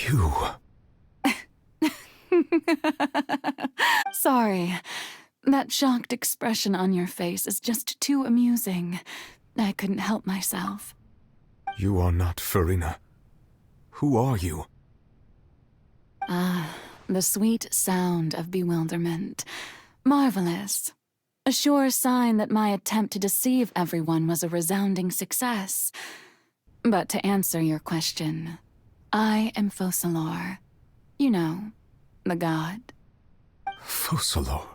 You... Sorry. That shocked expression on your face is just too amusing. I couldn't help myself. You are not Farina. Who are you? Ah, the sweet sound of bewilderment. Marvelous. A sure sign that my attempt to deceive everyone was a resounding success. But to answer your question, I am Focalor. You know, the god. Focalor.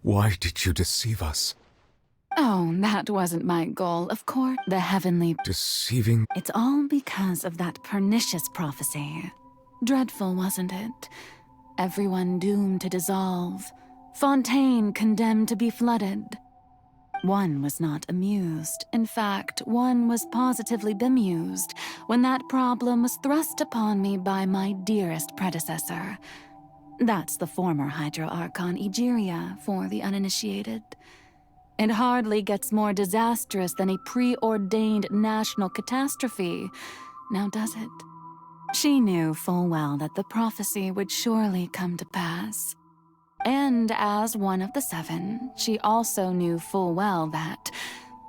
Why did you deceive us? Oh, that wasn't my goal, of course. The heavenly... Deceiving... It's all because of that pernicious prophecy. Dreadful, wasn't it? Everyone doomed to dissolve. Fontaine condemned to be flooded. One was not amused. In fact, one was positively bemused when that problem was thrust upon me by my dearest predecessor. That's the former Hydro Archon Egeria for the uninitiated. It hardly gets more disastrous than a preordained national catastrophe, now does it? She knew full well that the prophecy would surely come to pass. And as one of the seven, she also knew full well that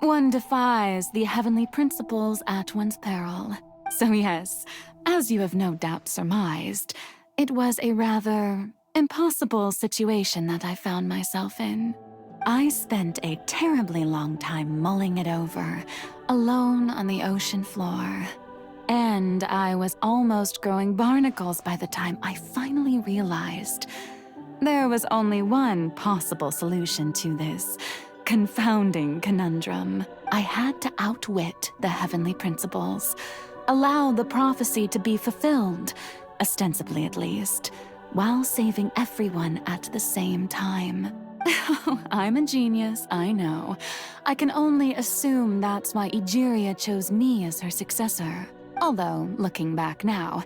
one defies the heavenly principles at one's peril. So yes, as you have no doubt surmised, it was a rather impossible situation that I found myself in. I spent a terribly long time mulling it over, alone on the ocean floor. And I was almost growing barnacles by the time I finally realized there was only one possible solution to this confounding conundrum. I had to outwit the heavenly principles, allow the prophecy to be fulfilled, ostensibly at least, while saving everyone at the same time. I'm a genius, I know. I can only assume that's why Egeria chose me as her successor. Although, looking back now,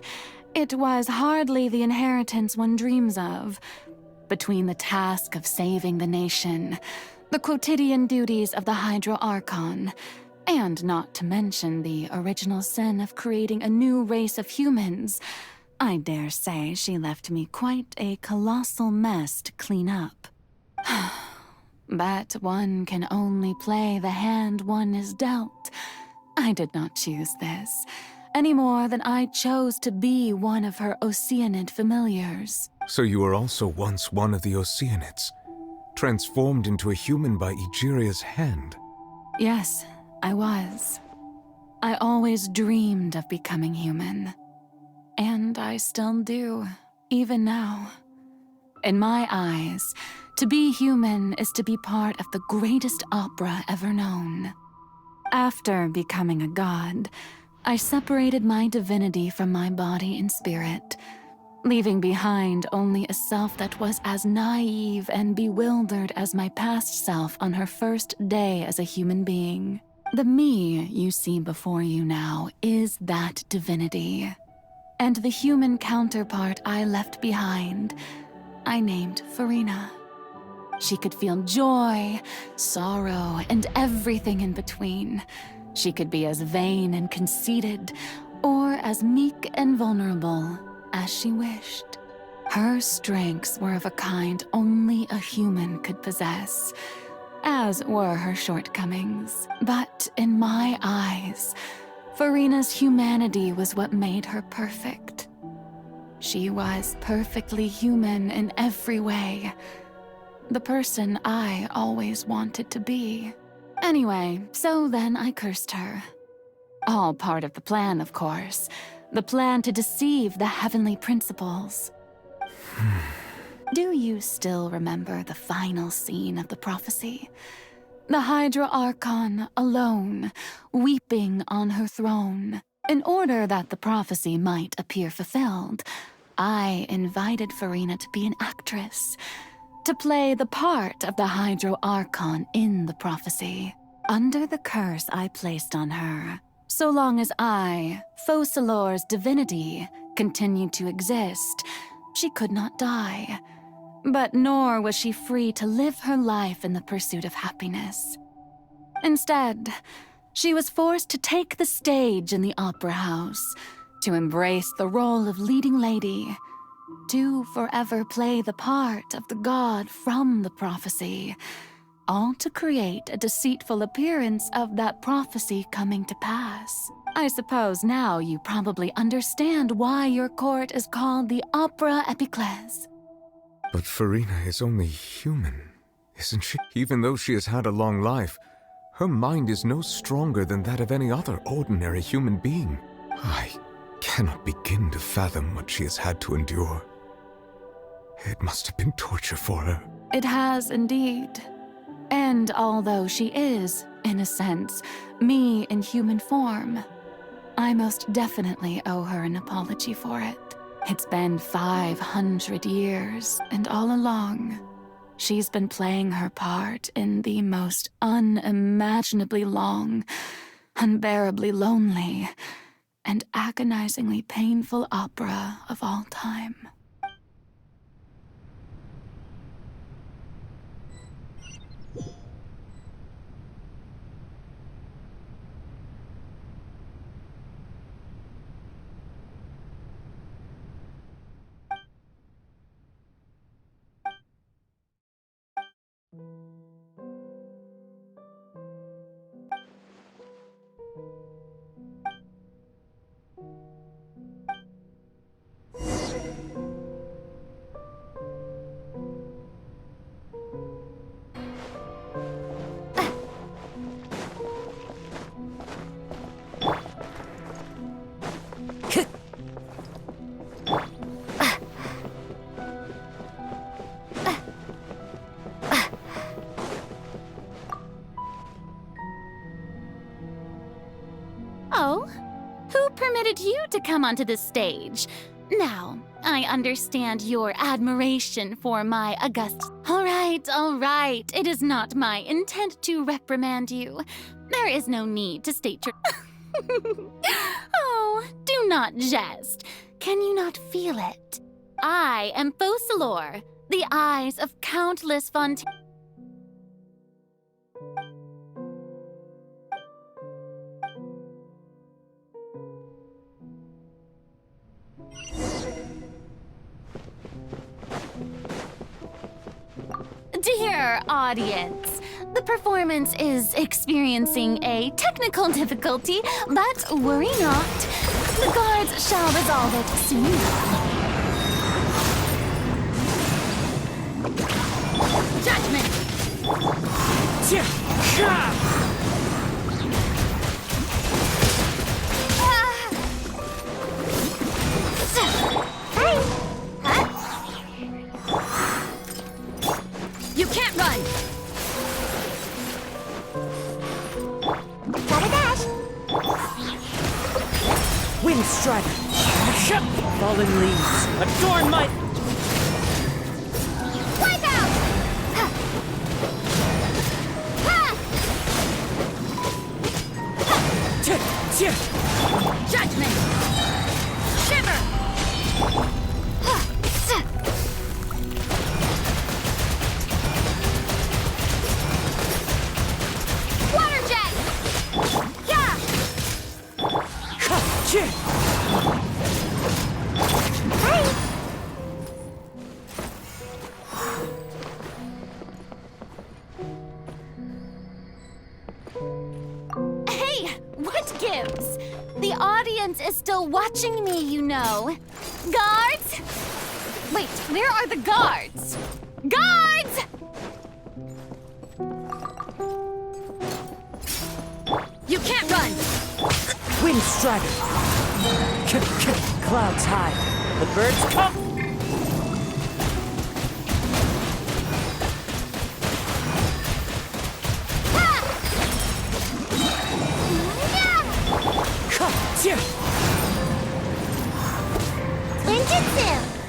it was hardly the inheritance one dreams of. Between the task of saving the nation, the quotidian duties of the Hydro Archon, and not to mention the original sin of creating a new race of humans, I dare say she left me quite a colossal mess to clean up. But one can only play the hand one is dealt. I did not choose this, any more than I chose to be one of her Oceanid familiars. So you were also once one of the Oceanids, transformed into a human by Egeria's hand. Yes, I was. I always dreamed of becoming human. And I still do, even now. In my eyes, to be human is to be part of the greatest opera ever known. After becoming a god, I separated my divinity from my body and spirit, leaving behind only a self that was as naive and bewildered as my past self on her first day as a human being. The me you see before you now is that divinity. And the human counterpart I left behind, I named Farina. She could feel joy, sorrow, and everything in between. She could be as vain and conceited, or as meek and vulnerable as she wished. Her strengths were of a kind only a human could possess, as were her shortcomings. But in my eyes, Farina's humanity was what made her perfect. She was perfectly human in every way. The person I always wanted to be. Anyway, so then I cursed her. All part of the plan, of course. The plan to deceive the heavenly principles. Do you still remember the final scene of the prophecy? The Hydra Archon alone, weeping on her throne. In order that the prophecy might appear fulfilled, I invited Farina to be an actress, to play the part of the Hydro Archon in the prophecy. Under the curse I placed on her, so long as I, Focalor's divinity, continued to exist, she could not die. But nor was she free to live her life in the pursuit of happiness. Instead, she was forced to take the stage in the opera house, to embrace the role of leading lady, to forever play the part of the god from the prophecy, all to create a deceitful appearance of that prophecy coming to pass. I suppose now you probably understand why your court is called the Opera Epiclese. But Farina is only human, isn't she? Even though she has had a long life, her mind is no stronger than that of any other ordinary human being. I cannot begin to fathom what she has had to endure. It must have been torture for her. It has indeed. And although she is, in a sense, me in human form, I most definitely owe her an apology for it. It's been 500 years, and all along, she's been playing her part in the most unimaginably long, unbearably lonely, and agonizingly painful opera of all time. Oh? Who permitted you to come onto the stage? Now, I understand your admiration for my august... All right. It is not my intent to reprimand you. There is no need to state your... Oh, do not jest. Can you not feel it? I am Focalor, the eyes of countless Fontaine... Dear audience, the performance is experiencing a technical difficulty, but worry not. The guards shall resolve it soon. Judgment! You can't run! Got a dash! Wind strider! Fallen leaves! Adorn my... Wipe out! Judgment! Shiver! Water jet! Yeah! Hey! Hey, what gives? The audience is still watching me, you know. Guards? Wait, where are the guards? Guards! You can't run! Wind strider! Clouds high. The birds come! Ninjutsu!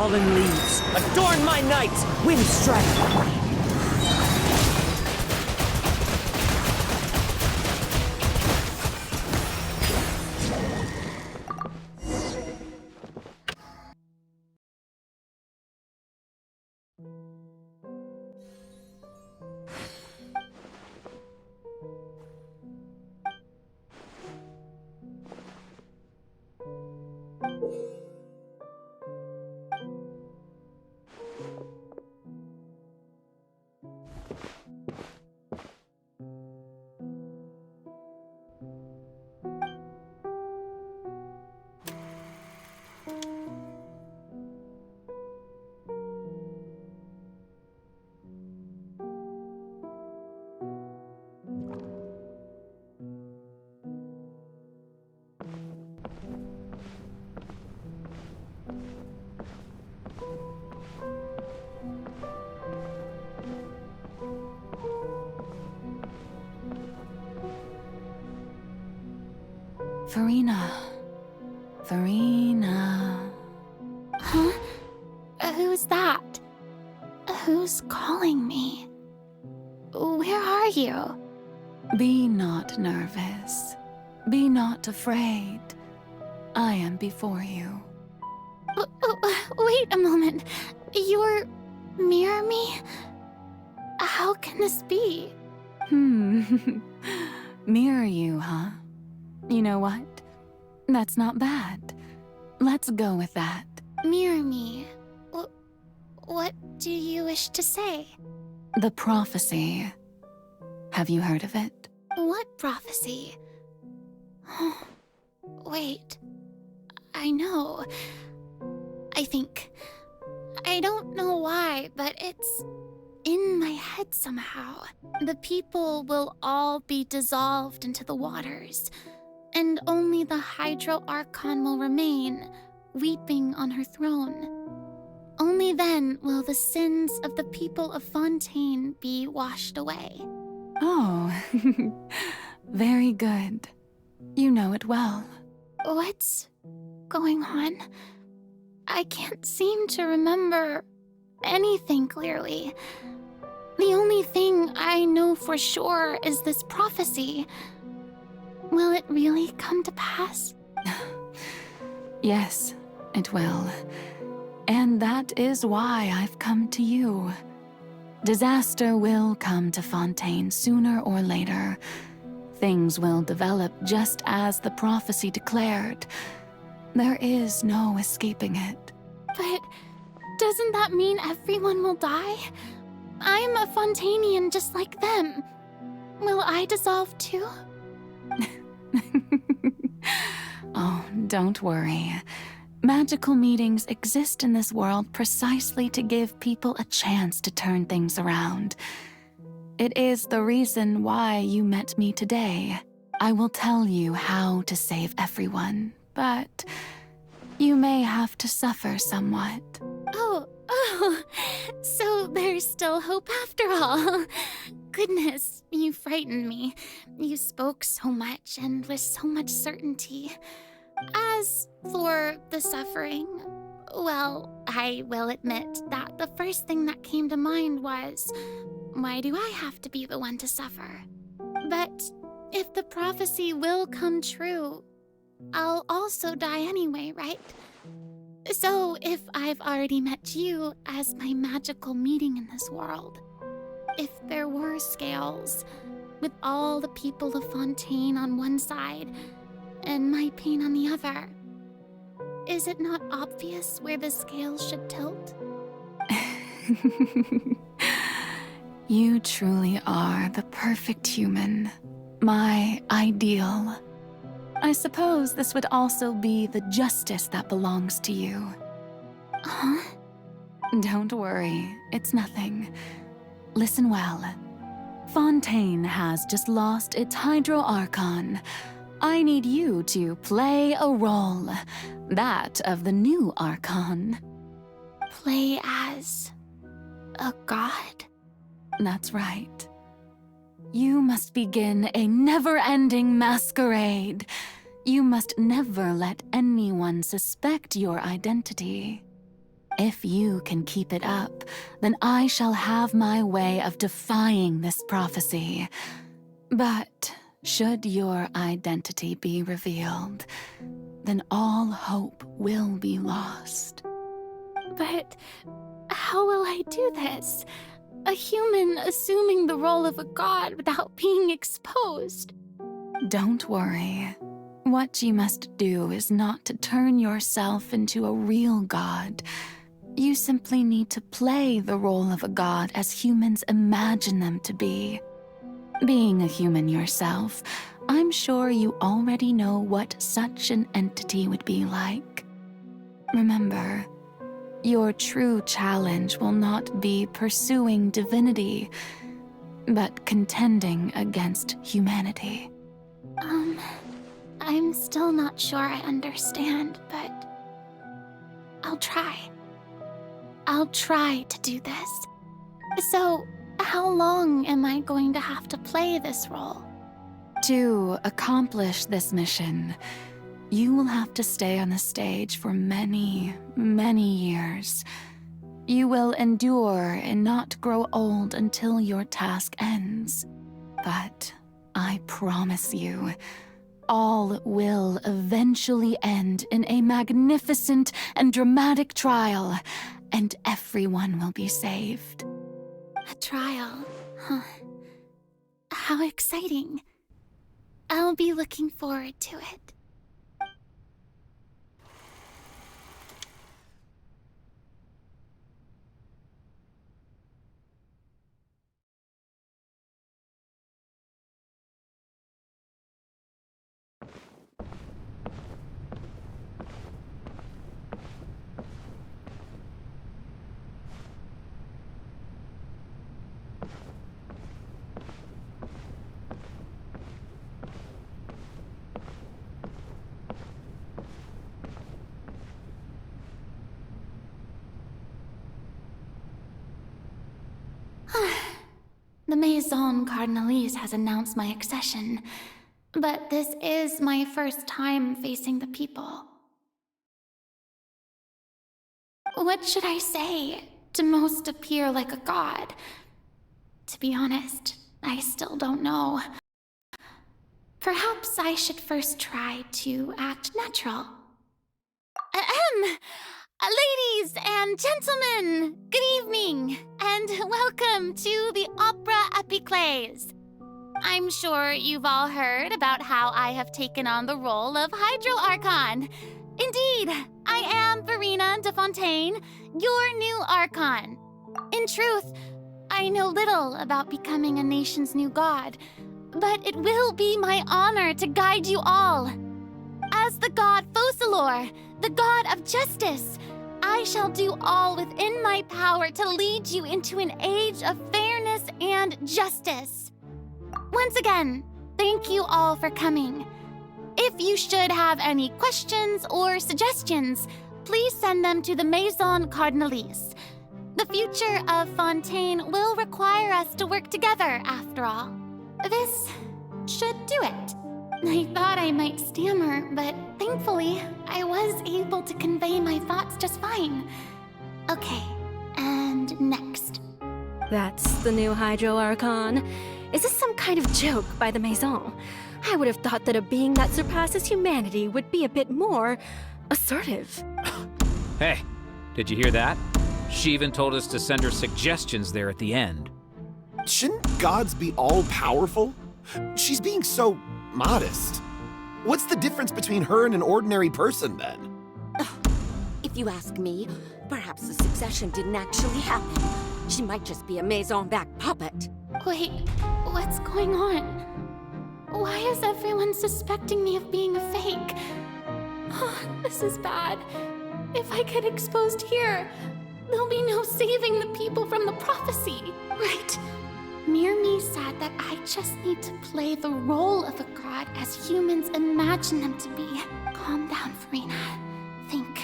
Fallen leaves, adorn my night! Wind strider! Farina. Farina. Huh? Who's that? Who's calling me? Where are you? Be not nervous. Be not afraid. I am before you. Wait a moment. You're near me? How can this be? Mirror you, huh? You know what? That's not bad. Let's go with that. Mirror me. What do you wish to say? The prophecy. Have you heard of it? What prophecy? Wait. I know. I think. I don't know why, but it's in my head somehow. The people will all be dissolved into the waters, and only the Hydro Archon will remain, weeping on her throne. Only then will the sins of the people of Fontaine be washed away. Oh, very good. You know it well. What's going on? I can't seem to remember anything clearly. The only thing I know for sure is this prophecy. Will it really come to pass? Yes, it will. And that is why I've come to you. Disaster will come to Fontaine sooner or later. Things will develop just as the prophecy declared. There is no escaping it. But doesn't that mean everyone will die? I'm a Fontainian just like them. Will I dissolve too? Oh, don't worry. Magical meetings exist in this world precisely to give people a chance to turn things around. It is the reason why you met me today. I will tell you how to save everyone, but you may have to suffer somewhat. Oh, so there's still hope after all. Goodness, you frightened me. You spoke so much and with so much certainty. As for the suffering, well, I will admit that the first thing that came to mind was, why do I have to be the one to suffer? But if the prophecy will come true, I'll also die anyway, right? So if I've already met you as my magical meeting in this world, if there were scales, with all the people of Fontaine on one side and my pain on the other, is it not obvious where the scales should tilt? You truly are the perfect human, my ideal. I suppose this would also be the justice that belongs to you. Huh? Don't worry, it's nothing. Listen well. Fontaine has just lost its Hydro Archon. I need you to play a role, that of the new Archon. Play as a god? That's right. You must begin a never-ending masquerade. You must never let anyone suspect your identity. If you can keep it up, then I shall have my way of defying this prophecy. But should your identity be revealed, then all hope will be lost. But how will I do this? A human assuming the role of a god without being exposed. Don't worry. What you must do is not to turn yourself into a real god. You simply need to play the role of a god as humans imagine them to be. Being a human yourself, I'm sure you already know what such an entity would be like. Remember, your true challenge will not be pursuing divinity, but contending against humanity. I'm still not sure I understand, but I'll try. I'll try to do this. So, how long am I going to have to play this role? To accomplish this mission, you will have to stay on the stage for many, many years. You will endure and not grow old until your task ends. But I promise you, all will eventually end in a magnificent and dramatic trial, and everyone will be saved. A trial, huh? How exciting. I'll be looking forward to it. The Maison Cardinalise has announced my accession, but this is my first time facing the people. What should I say to most appear like a god? To be honest, I still don't know. Perhaps I should first try to act natural. Ladies and gentlemen, good evening, and welcome to the Opera Epiclese. I'm sure you've all heard about how I have taken on the role of Hydro Archon. Indeed, I am Verena de Fontaine, your new Archon. In truth, I know little about becoming a nation's new god, but it will be my honor to guide you all. As the god Focalor, the god of justice, I shall do all within my power to lead you into an age of fairness and justice. Once again, thank you all for coming. If you should have any questions or suggestions, please send them to the Maison Cardinalise. The future of Fontaine will require us to work together, after all. This should do it. I thought I might stammer, but thankfully, I was able to convey my thoughts just fine. Okay, and next. That's the new Hydro Archon. Is this some kind of joke by the Maison? I would have thought that a being that surpasses humanity would be a bit more assertive. Hey, did you hear that? She even told us to send her suggestions there at the end. Shouldn't gods be all-powerful? She's being so modest. What's the difference between her and an ordinary person, then? If you ask me, perhaps the succession didn't actually happen. She might just be a Maison-back puppet. Wait, what's going on? Why is everyone suspecting me of being a fake? Oh, this is bad. If I get exposed here, there'll be no saving the people from the prophecy. Right. Mirmi said that I just need to play the role of a god as humans imagine them to be. Calm down, Verena. Think.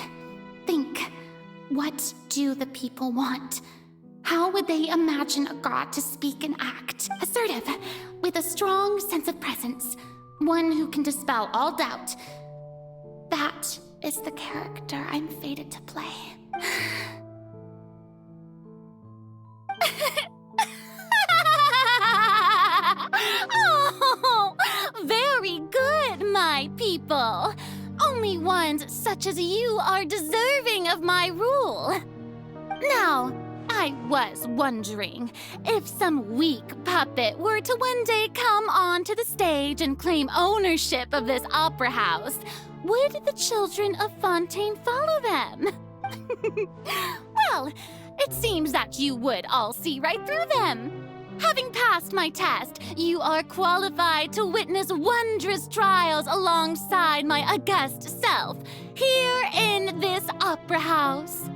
What do the people want? How would they imagine a god to speak and act? Assertive, with a strong sense of presence. One who can dispel all doubt. That is the character I'm fated to play. Oh, very good, my people. Only ones such as you are deserving of my rule. Now, I was wondering if some weak puppet were to one day come onto the stage and claim ownership of this opera house, would the children of Fontaine follow them? Well, it seems that you would all see right through them. Having passed my test, you are qualified to witness wondrous trials alongside my august self, here in this opera house.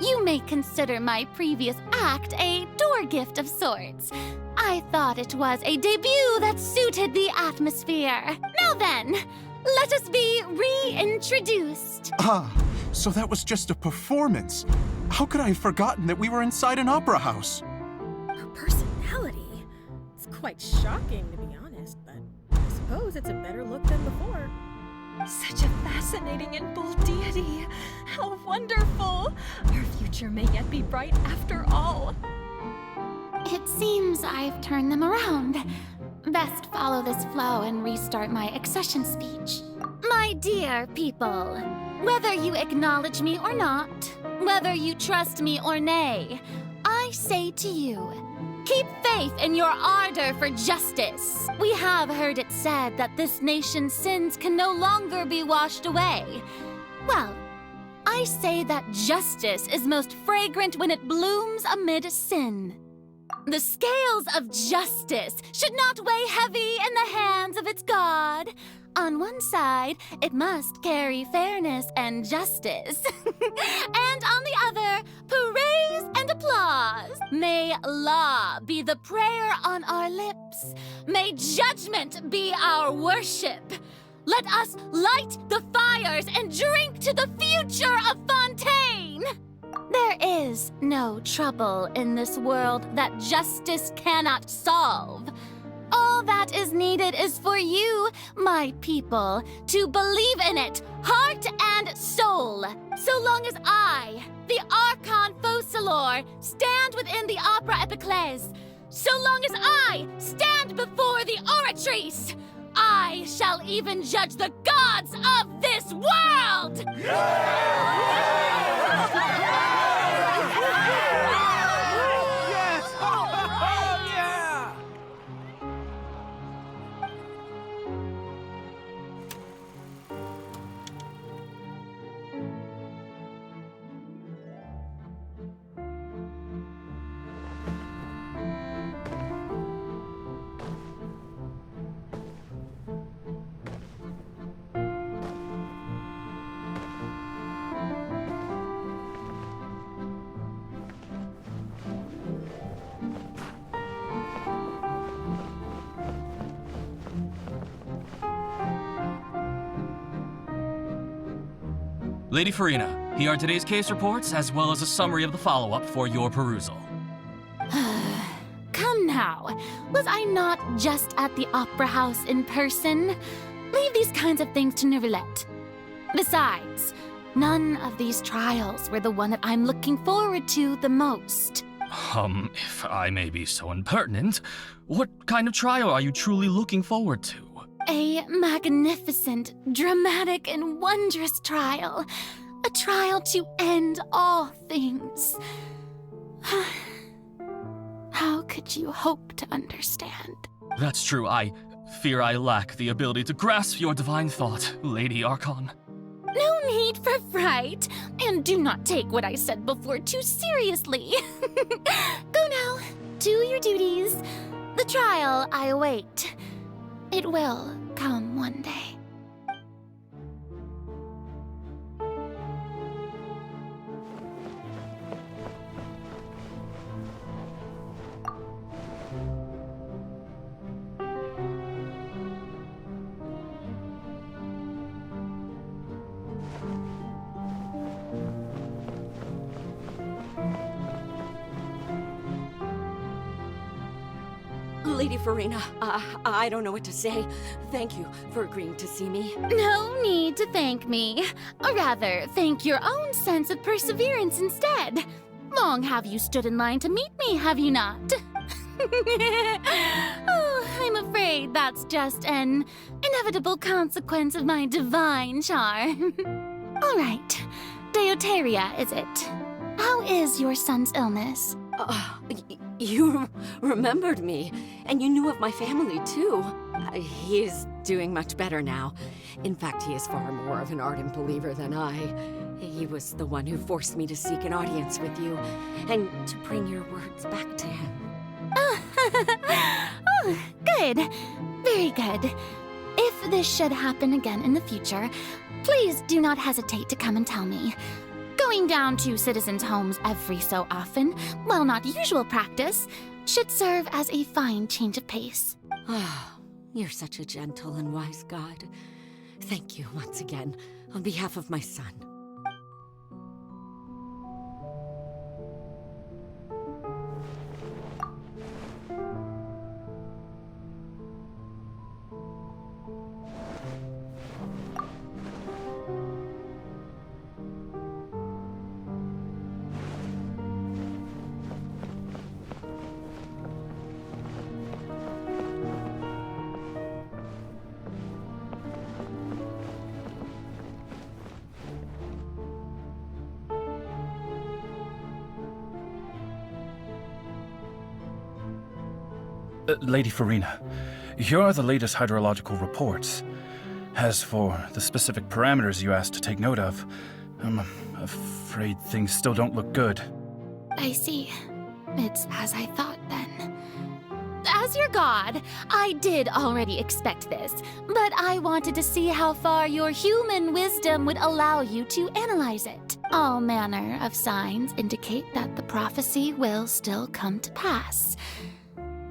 You may consider my previous act a door gift of sorts. I thought it was a debut that suited the atmosphere. Now then, let us be reintroduced. Ah, so that was just a performance. How could I have forgotten that we were inside an opera house? Her personality? It's quite shocking, to be honest, but I suppose it's a better look than before. Such a fascinating and bold deity. How wonderful! Our future may yet be bright after all. It seems I've turned them around. Best follow this flow and restart my accession speech. My dear people, whether you acknowledge me or not, whether you trust me or nay, I say to you, keep faith in your ardor for justice. We have heard it said that this nation's sins can no longer be washed away. Well, I say that justice is most fragrant when it blooms amid sin. The scales of justice should not weigh heavy in the hands of its God. On one side, it must carry fairness and justice. And on the other, praise and applause. May law be the prayer on our lips. May judgment be our worship. Let us light the fires and drink to the future of Fontaine. There is no trouble in this world that justice cannot solve. All that is needed is for you, my people, to believe in it, heart and soul. So long as I, the Archon Focalor, stand within the Opera Epiclese, so long as I stand before the Oratrice, I shall even judge the gods of this world! Lady Farina, here are today's case reports, as well as a summary of the follow-up for your perusal. Come now, was I not just at the Opera House in person? Leave these kinds of things to Neuvillette. Besides, none of these trials were the one that I'm looking forward to the most. If I may be so impertinent, what kind of trial are you truly looking forward to? A magnificent, dramatic, and wondrous trial. A trial to end all things. How could you hope to understand? That's true. I fear I lack the ability to grasp your divine thought, Lady Archon. No need for fright, and do not take what I said before too seriously. Go now, do your duties. The trial I await. It will come one day. Lady Farina, I don't know what to say. Thank you for agreeing to see me. No need to thank me. Or rather, thank your own sense of perseverance instead. Long have you stood in line to meet me, have you not? Oh, I'm afraid that's just an inevitable consequence of my divine charm. All right, Deuteria, is it? How is your son's illness? You remembered me, and you knew of my family, too. He is doing much better now. In fact, he is far more of an ardent believer than I. He was the one who forced me to seek an audience with you, and to bring your words back to him. Oh, good. Very good. If this should happen again in the future, please do not hesitate to come and tell me. Going down to citizens' homes every so often, while not usual practice, should serve as a fine change of pace. You're such a gentle and wise God. Thank you once again, on behalf of my son. Lady Farina, here are the latest hydrological reports. As for the specific parameters you asked to take note of, I'm afraid things still don't look good. I see. It's as I thought, then. As your god, I did already expect this, but I wanted to see how far your human wisdom would allow you to analyze it. All manner of signs indicate that the prophecy will still come to pass.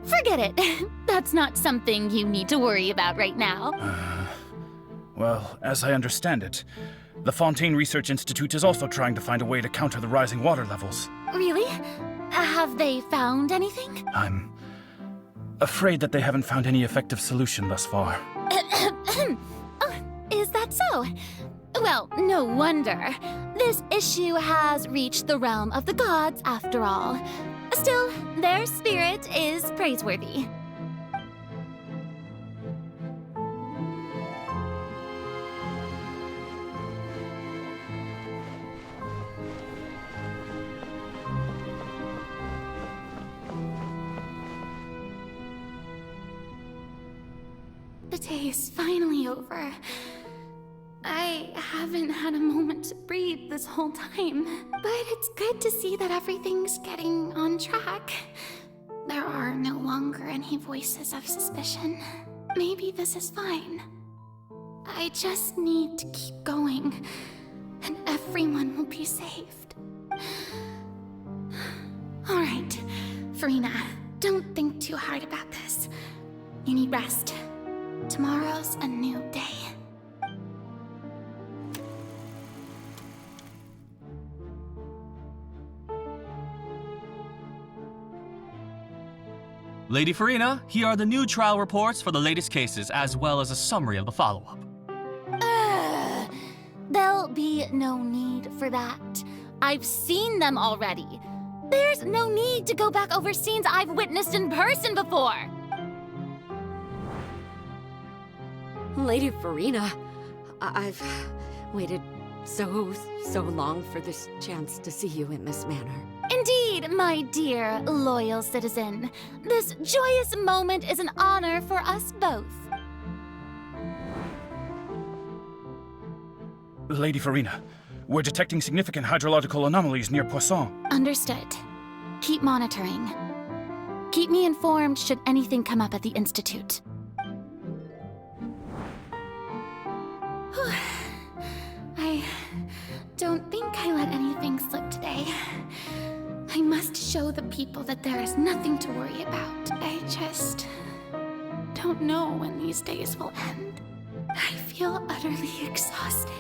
Forget it. That's not something you need to worry about right now. Well, as I understand it, the Fontaine Research Institute is also trying to find a way to counter the rising water levels. Really? Have they found anything? I'm afraid that they haven't found any effective solution thus far. Is that so? Well, no wonder. This issue has reached the realm of the gods, after all. Still, their spirit is praiseworthy. The day is finally over. I haven't had a moment to breathe this whole time, but it's good to see that everything's getting on track. There are no longer any voices of suspicion. Maybe this is fine. I just need to keep going, and everyone will be saved. All right, Farina, don't think too hard about this. You need rest. Tomorrow's a new day. Lady Farina, here are the new trial reports for the latest cases, as well as a summary of the follow-up. There'll be no need for that. I've seen them already. There's no need to go back over scenes I've witnessed in person before. Lady Farina, I've waited so long for this chance to see you in this manner. Indeed, my dear, loyal citizen. This joyous moment is an honor for us both. Lady Farina, we're detecting significant hydrological anomalies near Poisson. Understood. Keep monitoring. Keep me informed should anything come up at the Institute. I don't think I let anything slip today. I must show the people that there is nothing to worry about. I just don't know when these days will end. I feel utterly exhausted.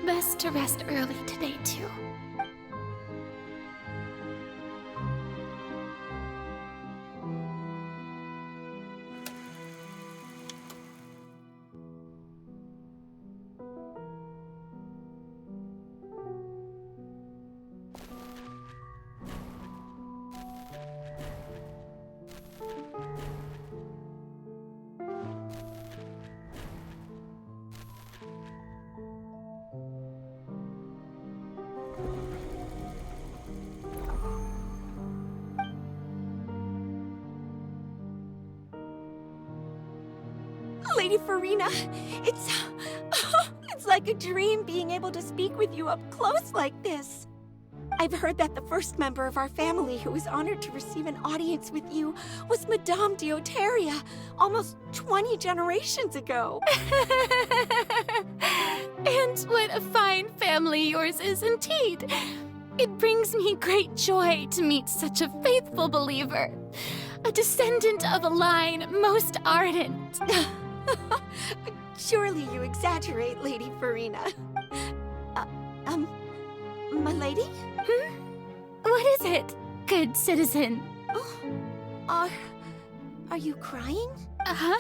Best to rest early today, too. Lady Farina. It's like a dream being able to speak with you up close like this. I've heard that the first member of our family who was honored to receive an audience with you was Madame Deoteria, almost 20 generations ago. And what a fine family yours is indeed. It brings me great joy to meet such a faithful believer, a descendant of a line most ardent. Surely you exaggerate, Lady Farina. My lady? What is it, good citizen? Oh, are you crying? Oh,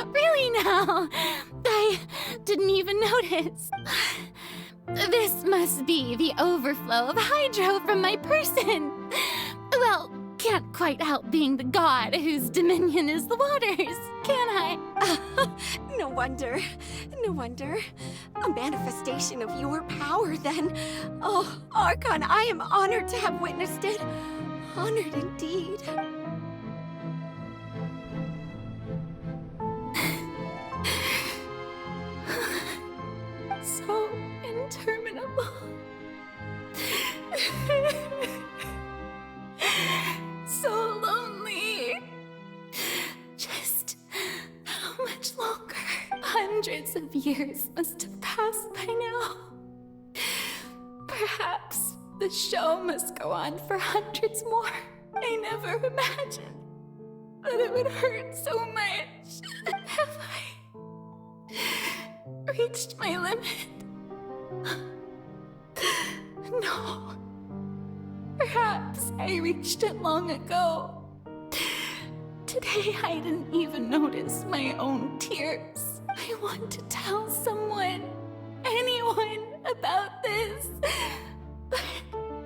really now? I didn't even notice. This must be the overflow of hydro from my person. Well, can't quite help being the god whose dominion is the waters, can I? No wonder. No wonder. A manifestation of your power, then. Oh, Archon, I am honored to have witnessed it. Honored indeed. So interminable. So lonely. Just how much longer? Hundreds of years must have passed by now. Perhaps the show must go on for hundreds more. I never imagined that it would hurt so much. Have I reached my limit? No. Perhaps I reached it long ago. Today I didn't even notice my own tears. I want to tell someone, anyone, about this. But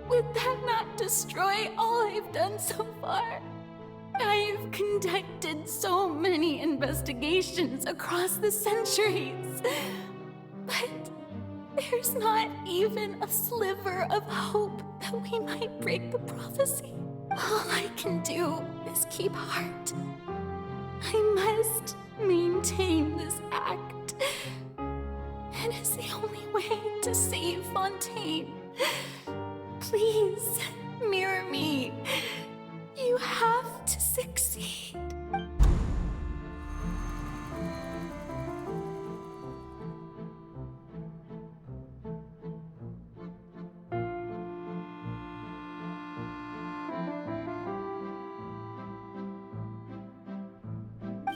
would that not destroy all I've done so far? I've conducted so many investigations across the centuries. But there's not even a sliver of hope that we might break the prophecy. All I can do is keep heart. I must maintain this act. It is the only way to save Fontaine. Please, mirror me. You have to succeed.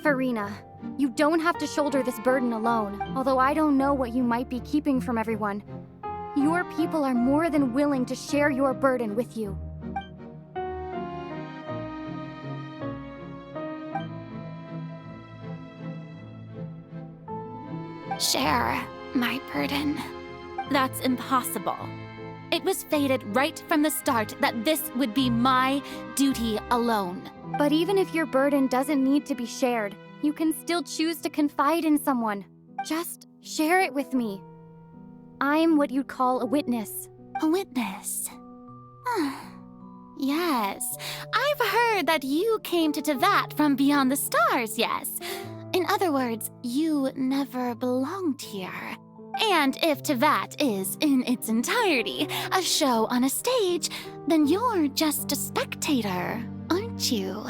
Farina, you don't have to shoulder this burden alone, although I don't know what you might be keeping from everyone. Your people are more than willing to share your burden with you. Share my burden. That's impossible. It was fated right from the start that this would be my duty alone. But even if your burden doesn't need to be shared, you can still choose to confide in someone. Just share it with me. I'm what you'd call a witness. A witness? Yes. I've heard that you came to Tevat from beyond the stars, yes. In other words, you never belonged here. And if Tevat is, in its entirety, a show on a stage, then you're just a spectator, aren't you?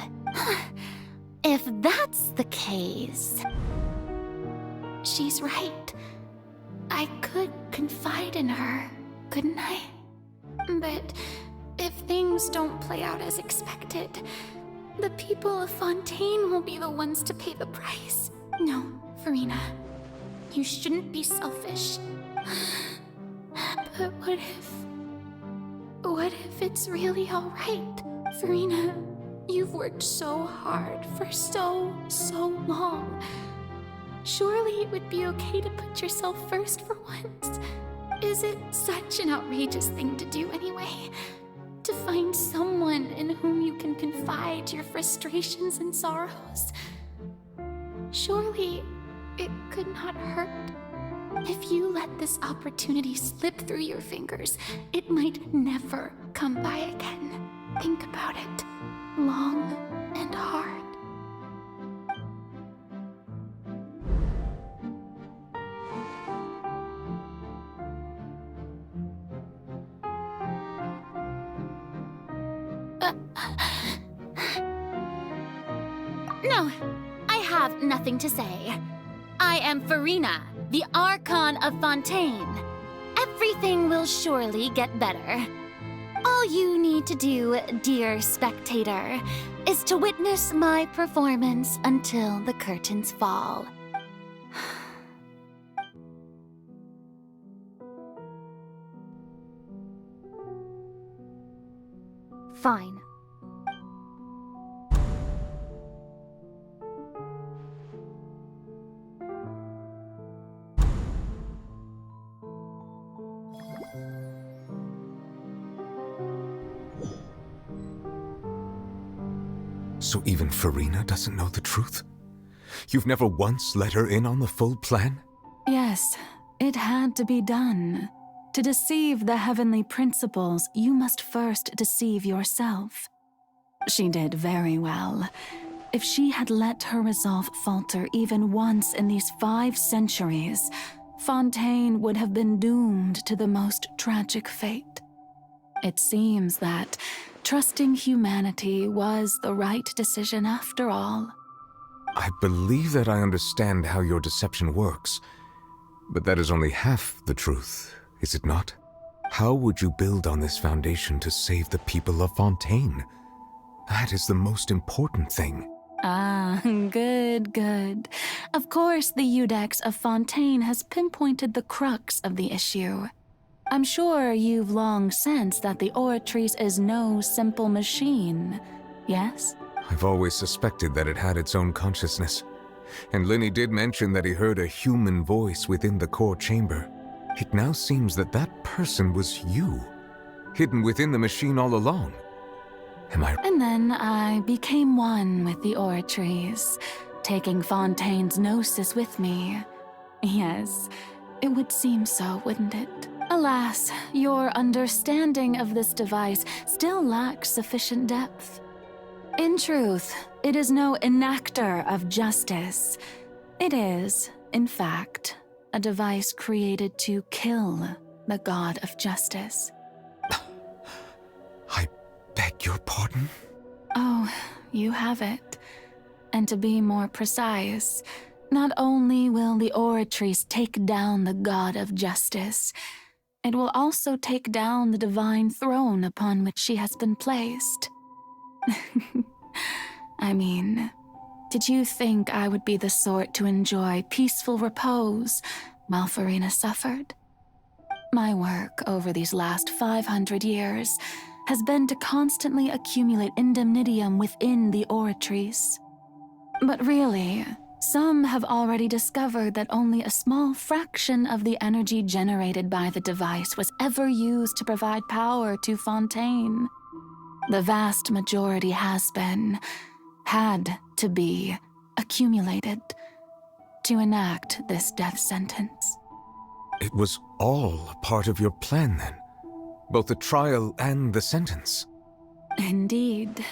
If that's the case... She's right. I could confide in her, couldn't I? But if things don't play out as expected, the people of Fontaine will be the ones to pay the price. No, Farina. You shouldn't be selfish. But what if it's really all right? Farina, you've worked so hard for so long. Surely it would be okay to put yourself first for once. Is it such an outrageous thing to do anyway? To find someone in whom you can confide your frustrations and sorrows? Surely it could not hurt. If you let this opportunity slip through your fingers, it might never come by again. Think about it long and hard. No, I have nothing to say. I am Farina, the Archon of Fontaine. Everything will surely get better. All you need to do, dear spectator, is to witness my performance until the curtains fall. Fine. So even Farina doesn't know the truth? You've never once let her in on the full plan? Yes, it had to be done. To deceive the heavenly principles, you must first deceive yourself. She did very well. If she had let her resolve falter even once in these 5 centuries, Fontaine would have been doomed to the most tragic fate. It seems that trusting humanity was the right decision after all. I believe that I understand how your deception works, but that is only half the truth, is it not? How would you build on this foundation to save the people of Fontaine? That is the most important thing. Ah, good. Of course, the Iudex of Fontaine has pinpointed the crux of the issue. I'm sure you've long sensed that the Oratrice is no simple machine, yes? I've always suspected that it had its own consciousness. And Linny did mention that he heard a human voice within the core chamber. It now seems that that person was you, hidden within the machine all along. Am I... And then I became one with the Oratrice, taking Fontaine's gnosis with me. Yes, it would seem so, wouldn't it? Alas, your understanding of this device still lacks sufficient depth. In truth, it is no enactor of justice. It is, in fact, a device created to kill the god of justice. I beg your pardon? Oh, you have it. And to be more precise, not only will the Oratrice take down the god of justice, it will also take down the divine throne upon which she has been placed. I mean, did you think I would be the sort to enjoy peaceful repose while Farina suffered? My work over these last 500 years has been to constantly accumulate indemnitium within the Oratrice. But really, some have already discovered that only a small fraction of the energy generated by the device was ever used to provide power to Fontaine. The vast majority had to be, accumulated to enact this death sentence. It was all a part of your plan, then? Both the trial and the sentence? Indeed.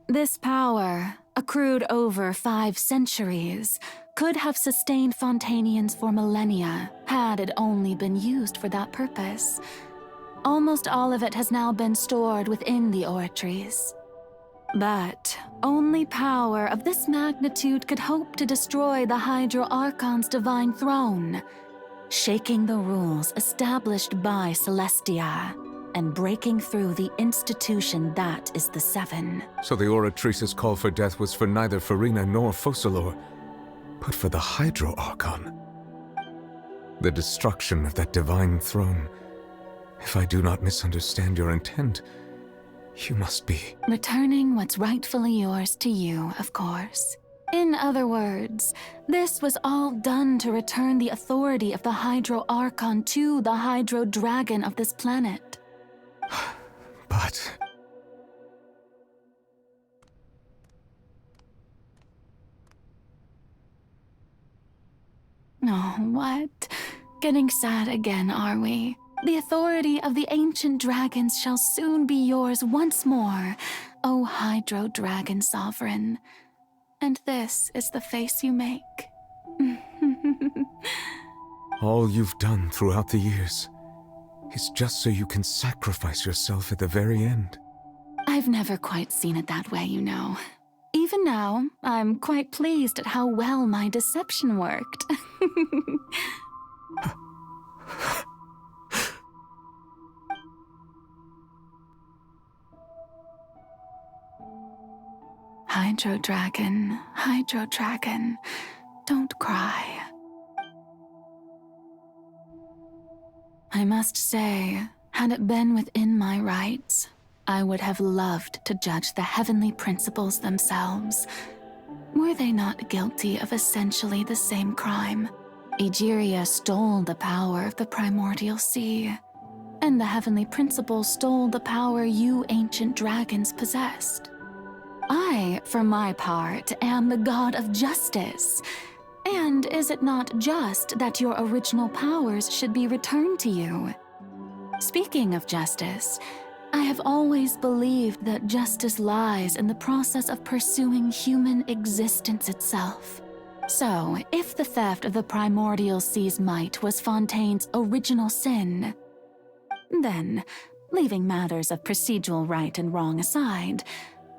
This power, accrued over 5 centuries, could have sustained Fontainians for millennia had it only been used for that purpose. Almost all of it has now been stored within the Oratrice. But only power of this magnitude could hope to destroy the Hydro Archon's divine throne, shaking the rules established by Celestia and breaking through the institution that is the Seven. So the Oratrice's call for death was for neither Farina nor Focalor, but for the Hydro Archon. The destruction of that divine throne. If I do not misunderstand your intent, you must be... returning what's rightfully yours to you, of course. In other words, this was all done to return the authority of the Hydro Archon to the Hydro Dragon of this planet. But... Oh, what? Getting sad again, are we? The authority of the ancient dragons shall soon be yours once more, O Hydro Dragon Sovereign. And this is the face you make. all you've done throughout the years is just so you can sacrifice yourself at the very end. I've never quite seen it that way, you know. Even now, I'm quite pleased at how well my deception worked. Hydro Dragon, don't cry. I must say, had it been within my rights, I would have loved to judge the heavenly principles themselves. Were they not guilty of essentially the same crime? Egeria stole the power of the primordial sea, and the heavenly principles stole the power you ancient dragons possessed. I, for my part, am the god of justice. And is it not just that your original powers should be returned to you? Speaking of justice, I have always believed that justice lies in the process of pursuing human existence itself. So, if the theft of the primordial sea's might was Fontaine's original sin, then, leaving matters of procedural right and wrong aside,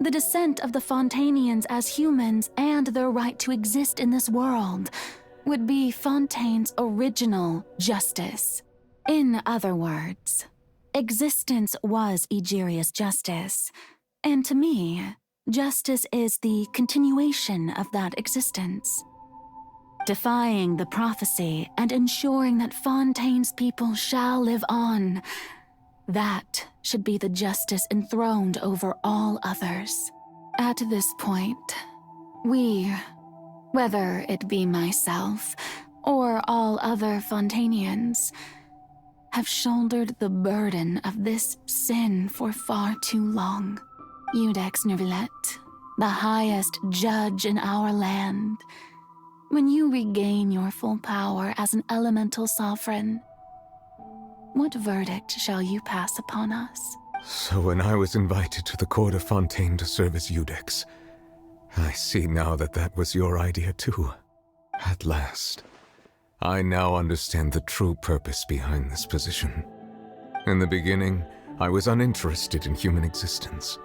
the descent of the Fontainians as humans and their right to exist in this world would be Fontaine's original justice. In other words, existence was Egeria's justice, and to me, justice is the continuation of that existence. Defying the prophecy and ensuring that Fontaine's people shall live on, that should be the justice enthroned over all others. At this point, we, whether it be myself or all other Fontainians, have shouldered the burden of this sin for far too long. Iudex Nervillet, the highest judge in our land, when you regain your full power as an elemental sovereign, what verdict shall you pass upon us? So when I was invited to the court of Fontaine to serve as Iudex, I see now that that was your idea too. At last, I now understand the true purpose behind this position. In the beginning, I was uninterested in human existence.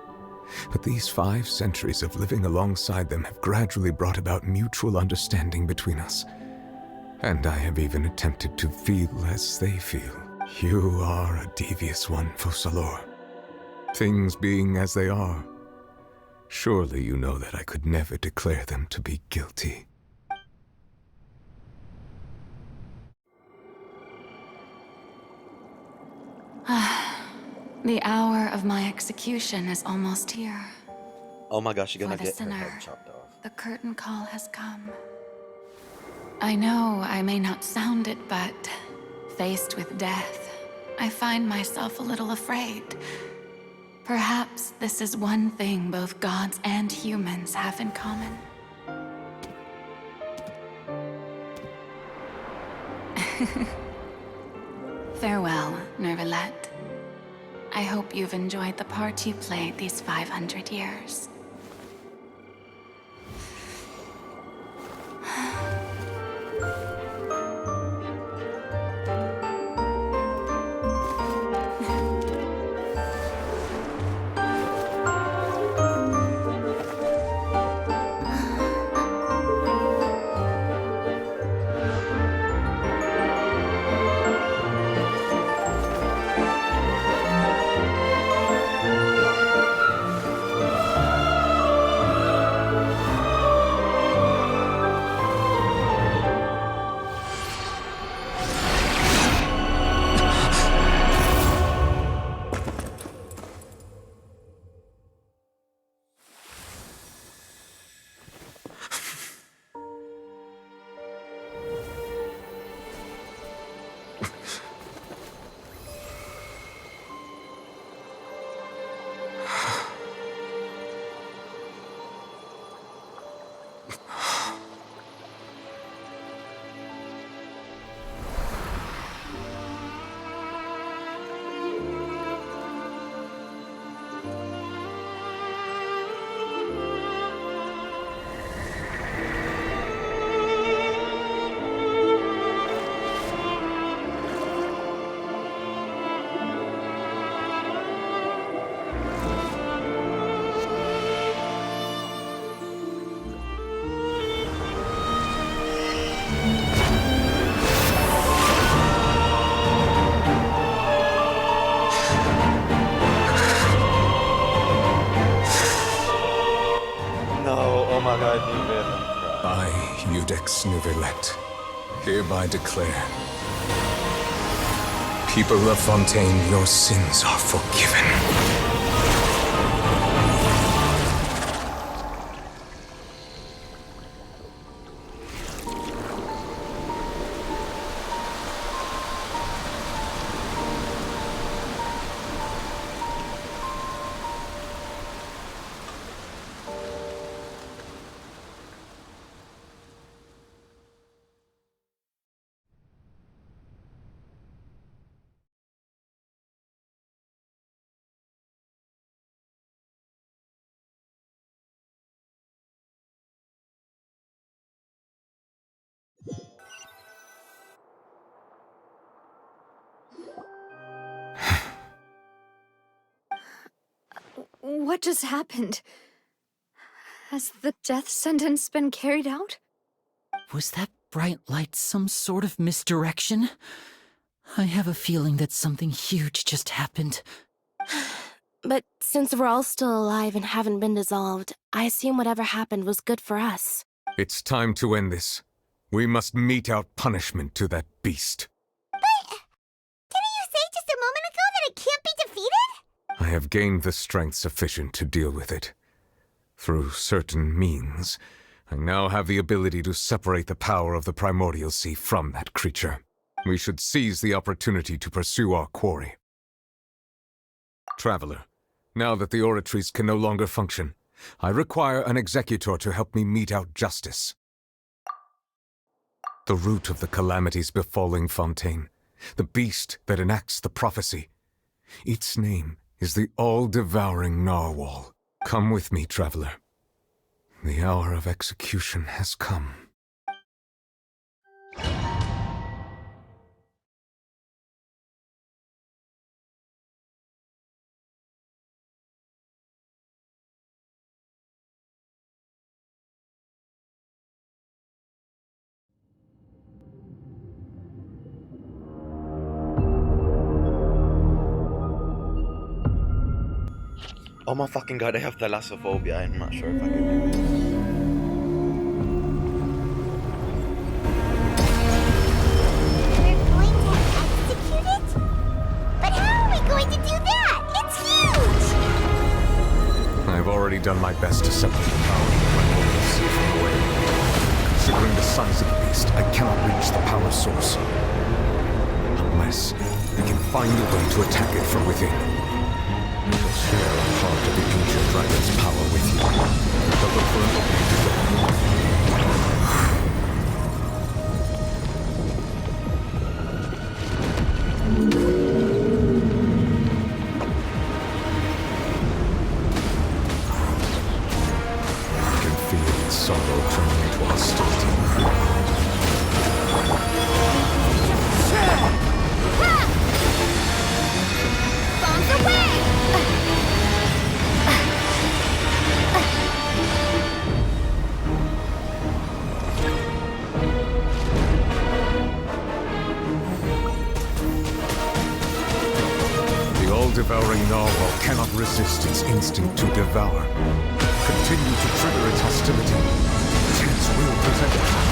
But these 5 centuries of living alongside them have gradually brought about mutual understanding between us. And I have even attempted to feel as they feel. You are a devious one, Focalor. Things being as they are, surely you know that I could never declare them to be guilty. The hour of my execution is almost here. Oh my gosh, you're gonna For the get her sinner, head chopped off. the curtain call has come. I know I may not sound it, but faced with death, I find myself a little afraid. Perhaps this is one thing both gods and humans have in common. Farewell, Nervillet. I hope you've enjoyed the part you played these 500 years. Codex Nouvellette, hereby declare, people of Fontaine, your sins are forgiven. What just happened? Has the death sentence been carried out? Was that bright light some sort of misdirection? I have a feeling that something huge just happened. But since we're all still alive and haven't been dissolved, I assume whatever happened was good for us. It's time to end this. We must mete out punishment to that beast. Didn't you say just a moment ago that it can't be defeated? I have gained the strength sufficient to deal with it. Through certain means, I now have the ability to separate the power of the primordial sea from that creature. We should seize the opportunity to pursue our quarry. Traveler, now that the oratories can no longer function, I require an executor to help me mete out justice. The root of the calamities befalling Fontaine, the beast that enacts the prophecy. Its name is the all-devouring narwhal. Come with me, traveler. The hour of execution has come. Oh my fucking god, I have thalassophobia. I'm not sure if I can do this. We're going to execute it? But how are we going to do that? It's huge! I've already done my best to separate the power of the primordial sea from the way. Considering the size of the beast, I cannot reach the power source. Unless I can find a way to attack it from within. Share a part of the ancient dragon's power with you. But look for an opening to go. I can feel its sorrow turning into hostility. Bombs away! The all-devouring narwhal cannot resist its instinct to devour. Continue to trigger its hostility. Chance will present itself.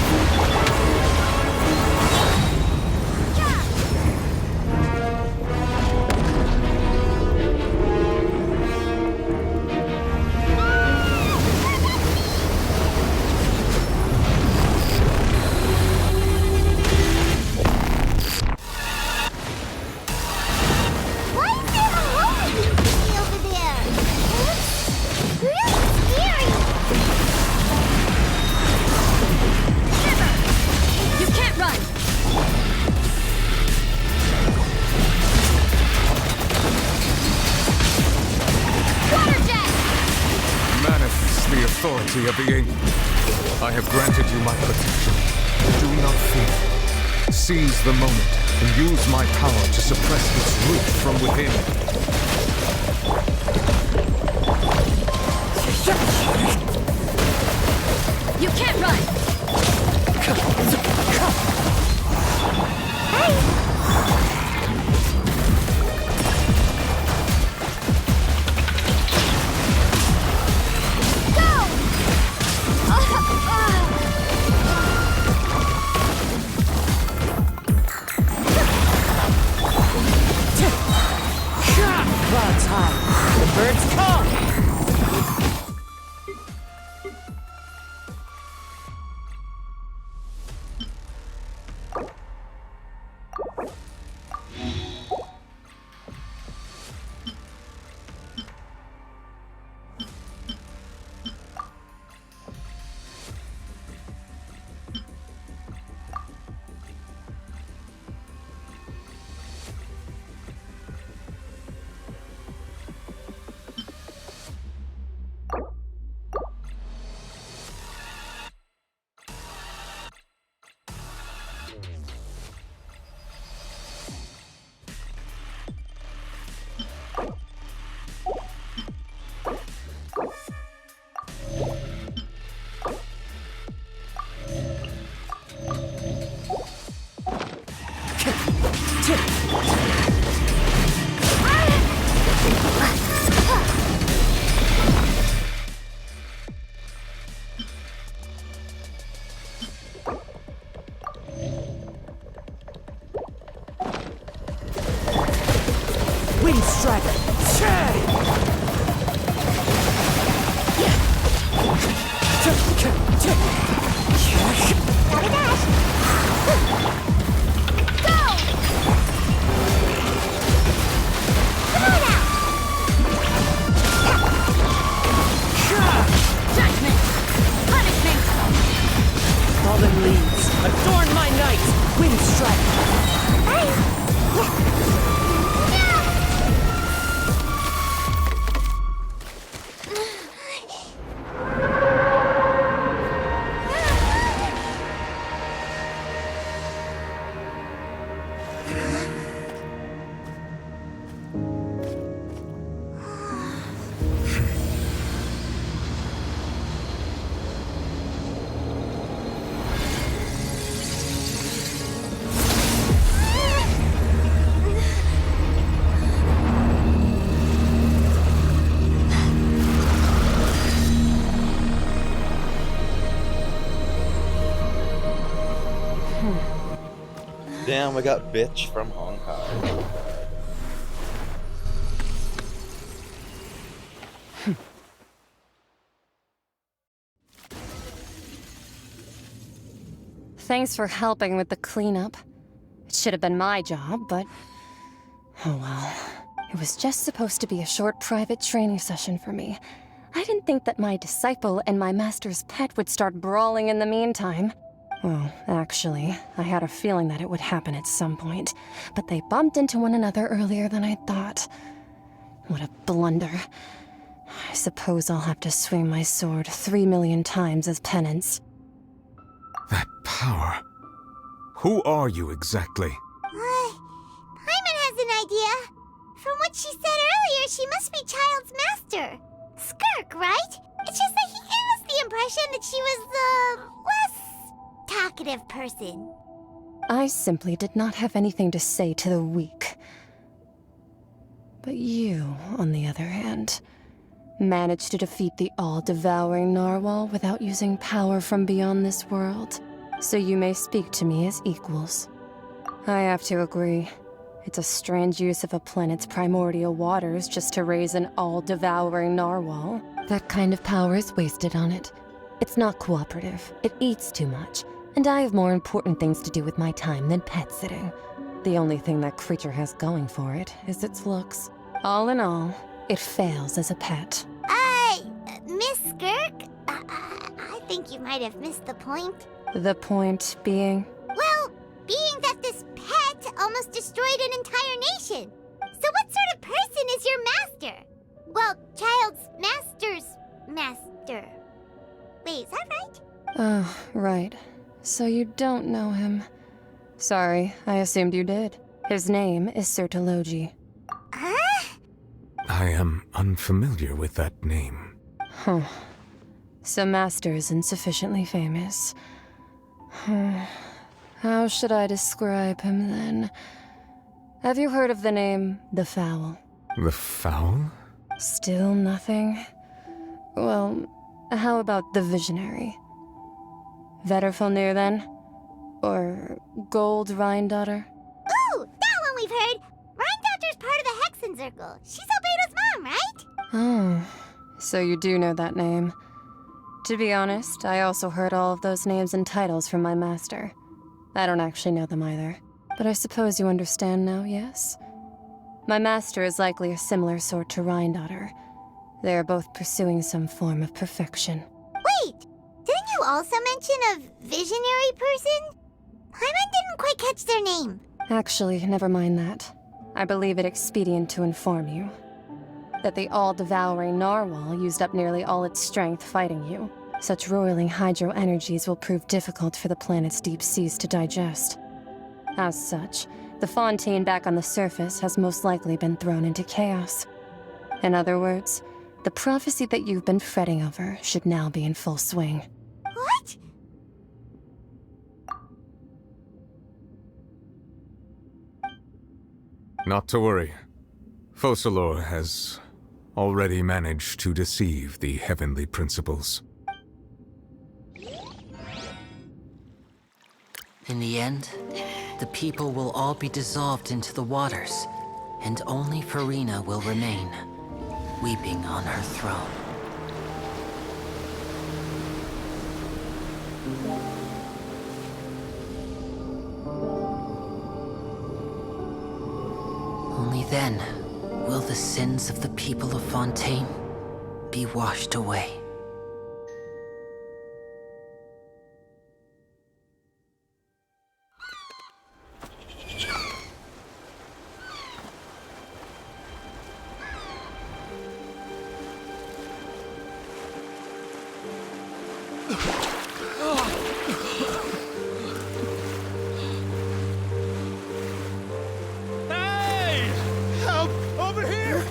Why is there a hole in the thingy over there? It's really scary! You can't run! Water jet! Manifest the authority of the ancient. I have granted you my protection. Do not fear. Seize the moment and use my power to suppress its root from within. You can't run! Go! Wind strike! Fallen leaves, adorn my night! Wind strike! Damn, we got bitch from Hong Kong. Thanks for helping with the cleanup. It should have been my job, but... oh well. It was just supposed to be a short private training session for me. I didn't think that my disciple and my master's pet would start brawling in the meantime. Well, actually, I had a feeling that it would happen at some point, but they bumped into one another earlier than I thought. What a blunder. I suppose I'll have to swing my sword 3 million times as penance. That power. Who are you exactly? Paimon has an idea. From what she said earlier, she must be Child's master. Skirk, right? It's just that he gave us the impression that she was the less talkative person. I simply did not have anything to say to the weak. But you, on the other hand, managed to defeat the all-devouring narwhal without using power from beyond this world. So you may speak to me as equals. I have to agree. It's a strange use of a planet's primordial waters just to raise an all-devouring narwhal. That kind of power is wasted on it. It's not cooperative. It eats too much. And I have more important things to do with my time than pet sitting. The only thing that creature has going for it is its looks. All in all, it fails as a pet. Miss Skirk? I think you might have missed the point. The point being? Well, being that this pet almost destroyed an entire nation. So what sort of person is your master? Well, Child's master's master. Wait, is that right? Oh, right. So you don't know him. Sorry, I assumed you did. His name is Sertologi. Huh? I am unfamiliar with that name. Huh. So Master isn't sufficiently famous. How should I describe him then? Have you heard of the name The Fowl? The Fowl? Still nothing? Well, how about the Visionary? Vetterfulnir then? Or Gold Rhindaughter? Ooh, that one we've heard! Rhindaughter's part of the Hexen Circle. She's Albedo's mom, right? Oh, so you do know that name. To be honest, I also heard all of those names and titles from my master. I don't actually know them either. But I suppose you understand now, yes? My master is likely a similar sort to Rhindaughter. They are both pursuing some form of perfection. Wait! Didn't you also mention a visionary person? Paimon didn't quite catch their name. Actually, never mind that. I believe it expedient to inform you that the all-devouring narwhal used up nearly all its strength fighting you. Such roiling hydro energies will prove difficult for the planet's deep seas to digest. As such, the Fontaine back on the surface has most likely been thrown into chaos. In other words, the prophecy that you've been fretting over should now be in full swing. What? Not to worry. Focalor has already managed to deceive the heavenly principles. In the end, the people will all be dissolved into the waters, and only Farina will remain, weeping on her throne. Only then will the sins of the people of Fontaine be washed away. Hey! Help! Over here!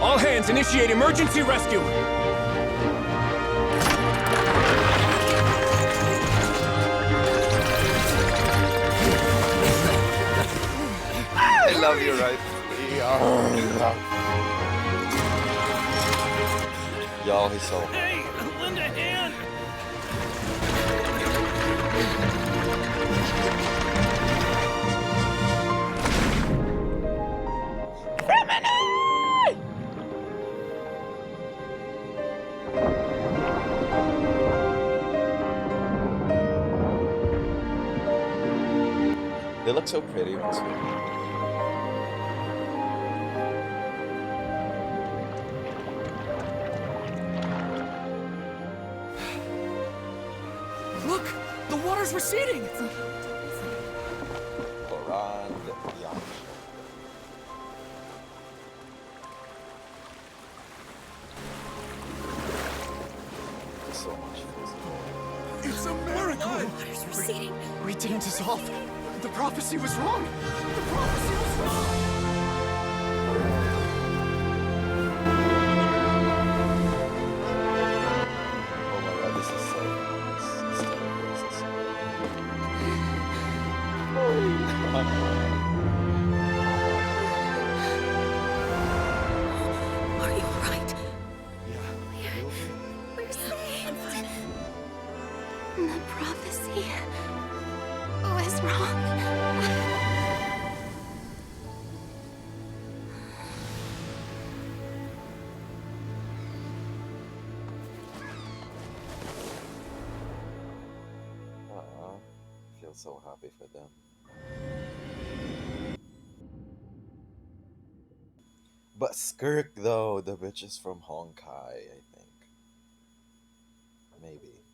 All hands, initiate emergency rescue! I love you, right? Y'all, he's so... Hey, lend a hand! They look so pretty when swimming. Look! The water's receding! Koran, yeah. So much. It's a miracle! The water's receding. We didn't dissolve. The prophecy was wrong. The prophecy was wrong. Oh my god, this is so Are you alright? We're saved. The prophecy was wrong. I feel so happy for them. But Skirk, though, the bitch is from Honkai, I think. Maybe.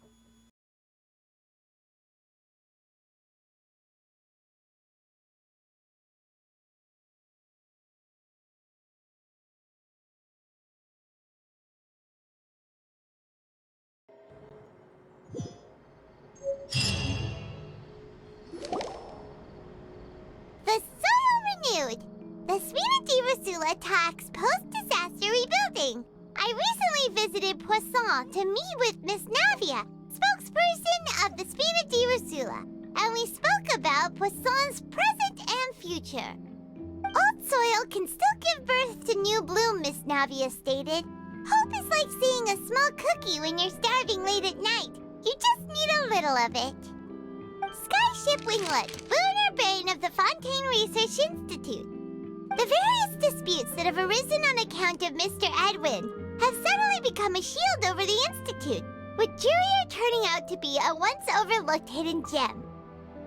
The soil renewed. The Spina di Rosula attacks post-disaster rebuilding. I recently visited Poisson to meet with Miss Navia, spokesperson of the Spina di Rosula, and we spoke about Poisson's present and future. Old soil can still give birth to new bloom, Miss Navia stated. Hope is like seeing a small cookie when you're starving late at night. You just need a little of it. Skyship Winglet, lunar brain of the Fontaine Research Institute. The various disputes that have arisen on account of Mr. Edwin have suddenly become a shield over the Institute, with Jurier turning out to be a once overlooked hidden gem.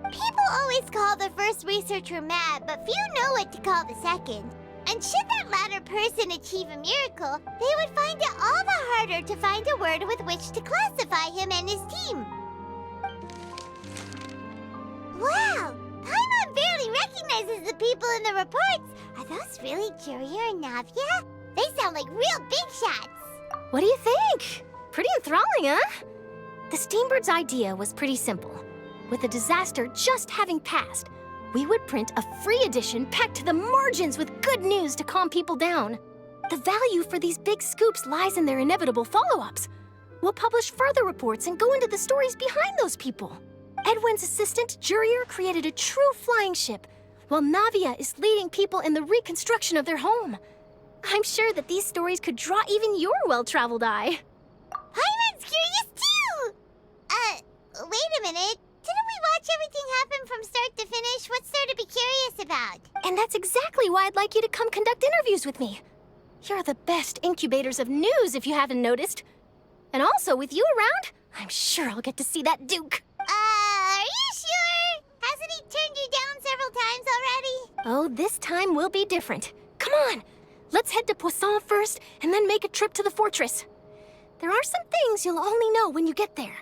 People always call the first researcher mad, but few know what to call the second. And should that latter person achieve a miracle, they would find it all the harder to find a word with which to classify him and his team. Wow! Paimon barely recognizes the people in the reports. Are those really Jurier and Navia? They sound like real big shots. What do you think? Pretty enthralling, huh? The Steambird's idea was pretty simple. With the disaster just having passed, we would print a free edition packed to the margins with good news to calm people down. The value for these big scoops lies in their inevitable follow-ups. We'll publish further reports and go into the stories behind those people. Edwin's assistant, Jurier, created a true flying ship, while Navia is leading people in the reconstruction of their home. I'm sure that these stories could draw even your well-traveled eye. Paimon's curious too! Wait a minute. Didn't we watch everything happen from start to finish? What's there to be curious about? And that's exactly why I'd like you to come conduct interviews with me. You're the best incubators of news, if you haven't noticed. And also, with you around, I'm sure I'll get to see that Duke. Are you sure? Hasn't he turned you down several times already? Oh, this time will be different. Come on, let's head to Poisson first, and then make a trip to the fortress. There are some things you'll only know when you get there.